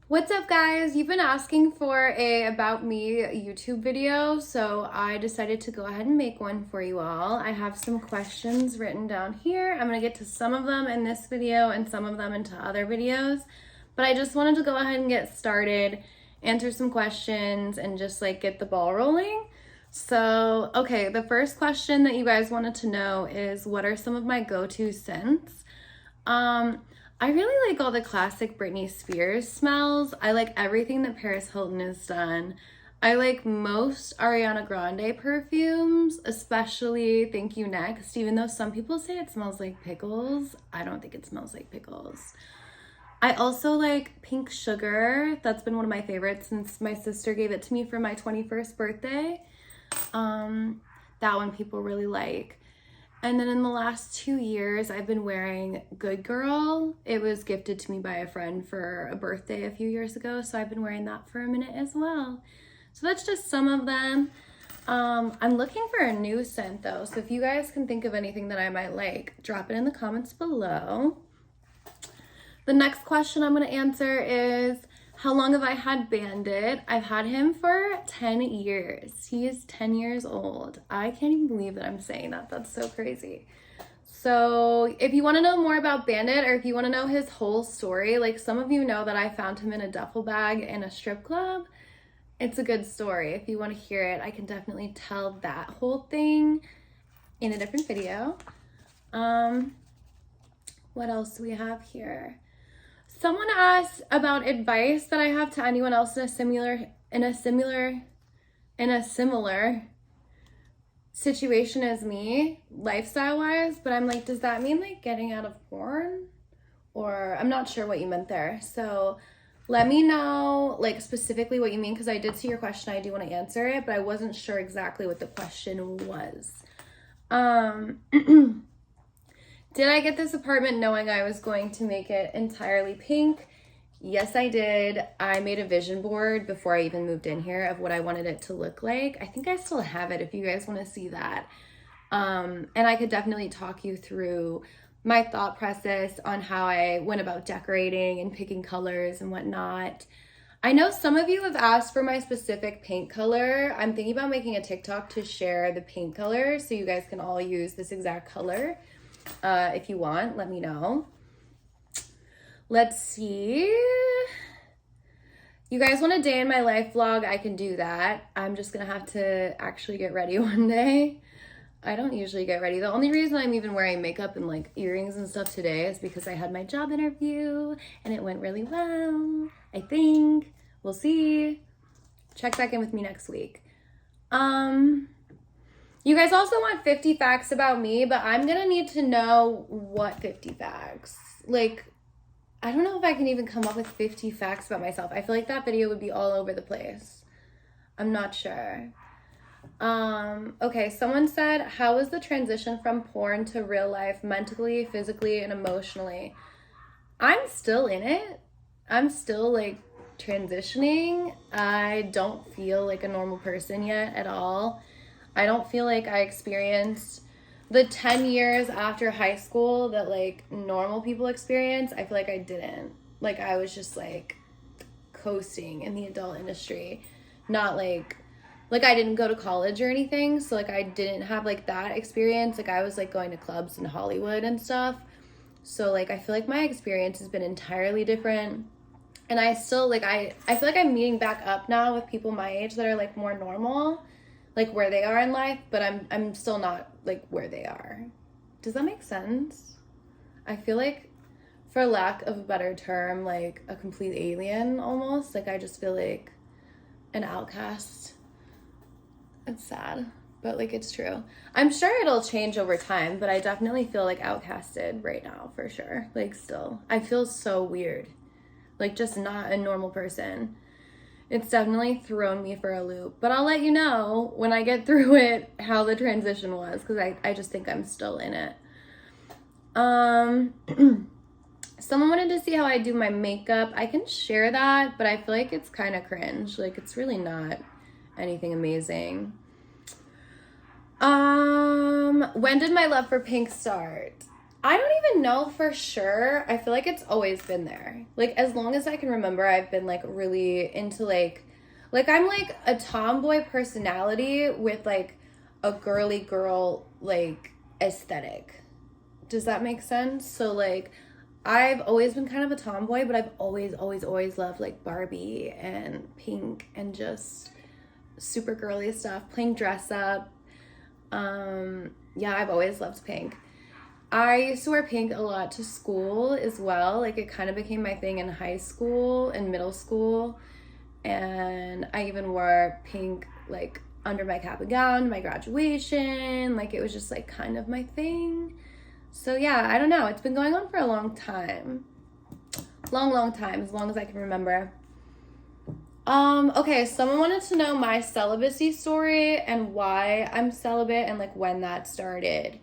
What's up, guys? You've been asking for a About Me YouTube video, so I decided to go ahead and make one for you all. I have some questions written down here. I'm gonna get to some of them in this video and some of them into other videos, but I just wanted to go ahead and get started, answer some questions, and just like get the ball rolling. So, okay, the first question that you guys wanted to know is what are some of my go-to scents? I really like all the classic Britney Spears smells. I like everything that Paris Hilton has done. I like most Ariana Grande perfumes, especially Thank You Next, even though some people say it smells like pickles. I don't think it smells like pickles. I also like Pink Sugar. That's been one of my favorites since my sister gave it to me for my 21st birthday. That one people really like. And then in the last 2 years, I've been wearing Good Girl. It was gifted to me by a friend for a birthday a few years ago, so I've been wearing that for a minute as well. So that's just some of them. I'm looking for a new scent though, so if you guys can think of anything that I might like, drop it in the comments below. The next question I'm gonna answer is, how long have I had Bandit? I've had him for 10 years. He is 10 years old. I can't even believe that I'm saying that. That's so crazy. So if you want to know more about Bandit, or if you want to know his whole story, like some of you know that I found him in a duffel bag in a strip club. It's a good story. If you want to hear it, I can definitely tell that whole thing in a different video. What else do we have here? Someone asked about advice that I have to anyone else in a similar situation as me, lifestyle-wise, but I'm like, does that mean like getting out of porn? Or I'm not sure what you meant there. So let me know like specifically what you mean, because I did see your question. I do want to answer it, but I wasn't sure exactly what the question was. Did I get this apartment knowing I was going to make it entirely pink? Yes, I did. I made a vision board before I even moved in here of what I wanted it to look like. I think I still have it if you guys want to see that. And I could definitely talk you through my thought process on how I went about decorating and picking colors and whatnot. I know some of you have asked for my specific paint color. I'm thinking about making a TikTok to share the paint color so you guys can all use this exact color. If you want, let me know. Let's see. You guys want a day in my life vlog? I can do that. I'm just gonna have to actually get ready one day. I don't usually get ready. The only reason I'm even wearing makeup and like earrings and stuff today is because I had my job interview and it went really well, I think. We'll see. Check back in with me next week. You guys also want 50 facts about me, but I'm gonna need to know what 50 facts. Like, I don't know if I can even come up with 50 facts about myself. I feel like that video would be all over the place. I'm not sure. Okay, someone said, how was the transition from porn to real life, mentally, physically, and emotionally? I'm still in it. I'm still like transitioning. I don't feel like a normal person yet at all. I don't feel like I experienced the 10 years after high school that like normal people experience. I feel like I didn't. Like I was just like coasting in the adult industry. Not like I didn't go to college or anything. So like I didn't have like that experience. Like I was like going to clubs in Hollywood and stuff. So like I feel like my experience has been entirely different. And I still like I feel like I'm meeting back up now with people my age that are like more normal, like where they are in life, but I'm still not like where they are. Does that make sense? I feel like, for lack of a better term, like a complete alien almost. Like I just feel like an outcast. It's sad, but like it's true. I'm sure it'll change over time, but I definitely feel like outcasted right now for sure. Like still, I feel so weird. Like just not a normal person. It's definitely thrown me for a loop, but I'll let you know when I get through it how the transition was, because I just think I'm still in it. Someone wanted to see how I do my makeup. I can share that, but I feel like it's kind of cringe. Like it's really not anything amazing. When did my love for pink start? I don't even know for sure. I feel like it's always been there. Like, as long as I can remember, I've been, like, really into, like, I'm, like, a tomboy personality with, like, a girly girl, like, aesthetic. Does that make sense? So, like, I've always been kind of a tomboy, but I've always loved, like, Barbie and pink and just super girly stuff, playing dress up. Yeah, I've always loved pink. I used to wear pink a lot to school as well. Like, it kind of became my thing in high school and middle school. And I even wore pink, like, under my cap and gown, my graduation. Like, it was just, like, kind of my thing. So, yeah, I don't know. It's been going on for a long time. Long time, as long as I can remember. Okay, someone wanted to know my celibacy story and why I'm celibate and, like, when that started.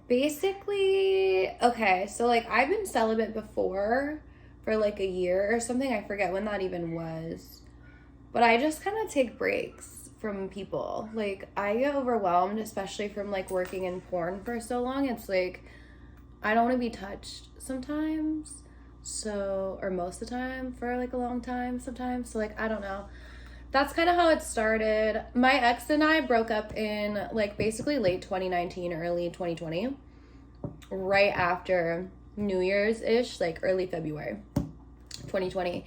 Basically, okay, so, like, I've been celibate before for, like, a year or something. I forget when that even was. But I just kind of take breaks from people. Like, I get overwhelmed, especially from, like, working in porn for so long. It's, like, I don't want to be touched sometimes. So, or most of the time for, like, a long time sometimes. So, like, I don't know. That's kind of how it started. My ex and I broke up in, like, basically late 2019, early 2020, right after New Year's-ish, like, early February 2020.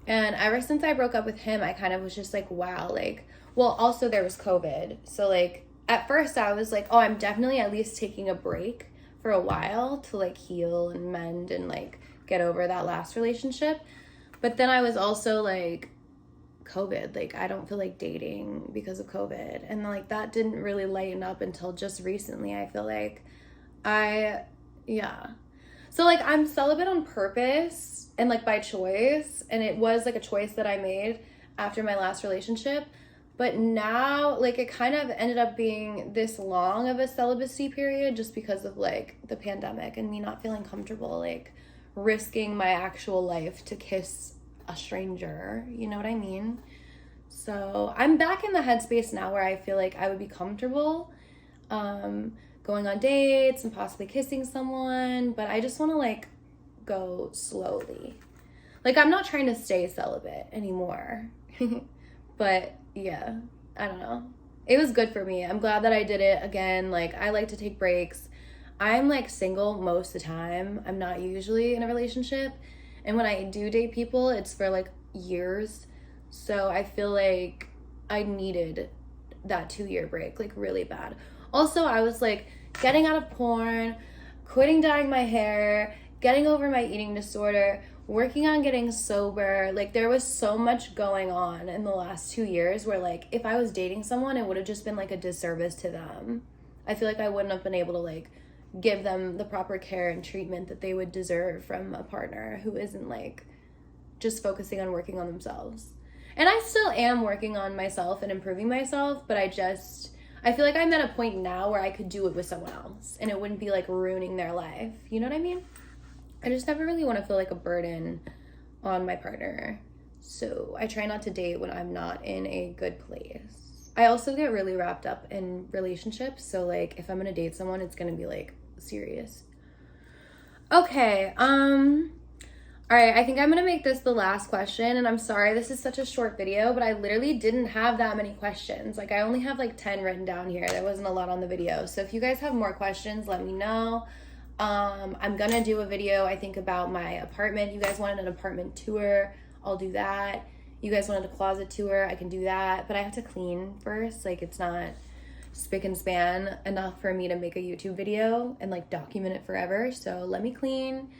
And ever since I broke up with him, I kind of was just like, wow, like, well, also there was COVID. So, like, at first I was like, oh, I'm definitely at least taking a break for a while to, like, heal and mend and, like, get over that last relationship. But then I was also like, COVID, like, I don't feel like dating because of COVID. And, like, that didn't really lighten up until just recently. I feel like yeah. So, like, I'm celibate on purpose and, like, by choice. And it was, like, a choice that I made after my last relationship. But now, like, it kind of ended up being this long of a celibacy period just because of, like, the pandemic and me not feeling comfortable, like, risking my actual life to kiss a stranger. You know what I mean? So I'm back in the headspace now where I feel like I would be comfortable going on dates and possibly kissing someone, but I just want to, like, go slowly. Like, I'm not trying to stay celibate anymore. But yeah, I don't know. It was good for me. I'm glad that I did it again. Like, I like to take breaks. I'm, like, single most of the time. I'm not usually in a relationship. And when I do date people, it's for, like, years. So I feel like I needed that 2-year break, like, really bad. Also, I was, like, getting out of porn, quitting dyeing my hair, getting over my eating disorder, working on getting sober. Like, there was so much going on in the last 2 years where, like, if I was dating someone, it would have just been, like, a disservice to them. I feel like I wouldn't have been able to, like, give them the proper care and treatment that they would deserve from a partner who isn't, like, just focusing on working on themselves. And I still am working on myself and improving myself, but I feel like I'm at a point now where I could do it with someone else and it wouldn't be, like, ruining their life. You know what I mean? I just never really want to feel like a burden on my partner. So I try not to date when I'm not in a good place. I also get really wrapped up in relationships. So, like, if I'm going to date someone, it's going to be, like, serious. Okay. All right, I think I'm going to make this the last question, and I'm sorry this is such a short video, but I literally didn't have that many questions. Like, I only have, like, 10 written down here. There wasn't a lot on the video. So if you guys have more questions, let me know. I'm going to do a video, I think, about my apartment. You guys wanted an apartment tour, I'll do that. You guys wanted a closet tour, I can do that. But I have to clean first. Like, it's not spick and span enough for me to make a YouTube video and, like, document it forever. So let me clean.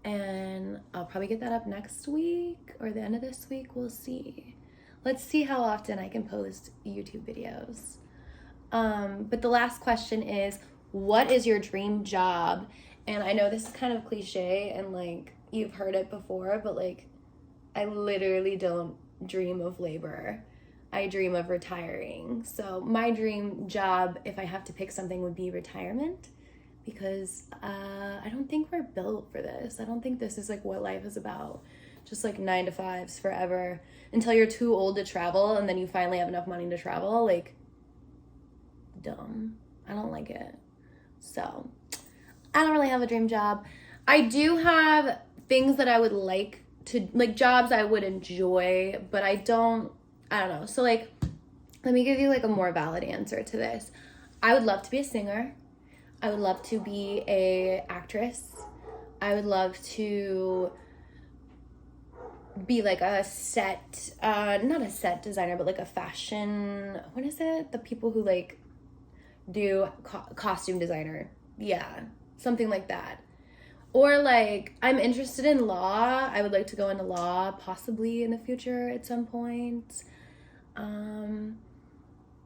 And I'll probably get that up next week or the end of this week. We'll see. Let's see how often I can post YouTube videos. But the last question is, what is your dream job? And I know this is kind of cliche and, like, you've heard it before, but, like, I literally don't dream of labor. I dream of retiring. So my dream job, if I have to pick something, would be retirement. Because I don't think we're built for this. I don't think this is, like, what life is about. Just, like, 9 to 5s forever until you're too old to travel and then you finally have enough money to travel. Like, dumb. I don't like it. So I don't really have a dream job. I do have things that I would like to, like jobs I would enjoy, but I don't know. So like, let me give you like a more valid answer to this. I would love to be a singer. I would love to be a actress. I would love to be like a set, not a set designer, but like a fashion, what is it? The people who like do costume designer. Yeah, something like that. Or like, I'm interested in law. I would like to go into law possibly in the future at some point.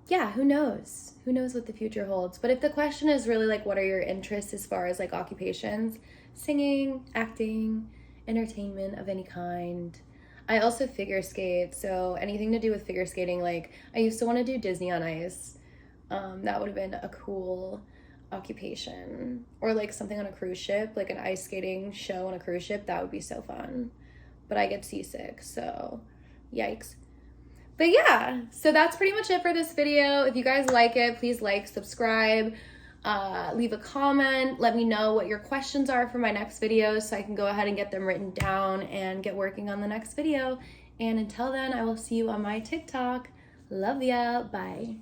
Yeah, who knows? Who knows what the future holds? But if the question is really like, what are your interests as far as like occupations? Singing, acting, entertainment of any kind. I also figure skate, so anything to do with figure skating, like I used to want to do Disney on Ice. That would have been a cool occupation. Or like something on a cruise ship, like an ice skating show on a cruise ship, that would be so fun. But I get seasick, so yikes. But yeah, so that's pretty much it for this video. If you guys like it, please like, subscribe, leave a comment. Let me know what your questions are for my next video so I can go ahead and get them written down and get working on the next video. And until then, I will see you on my TikTok. Love ya. Bye.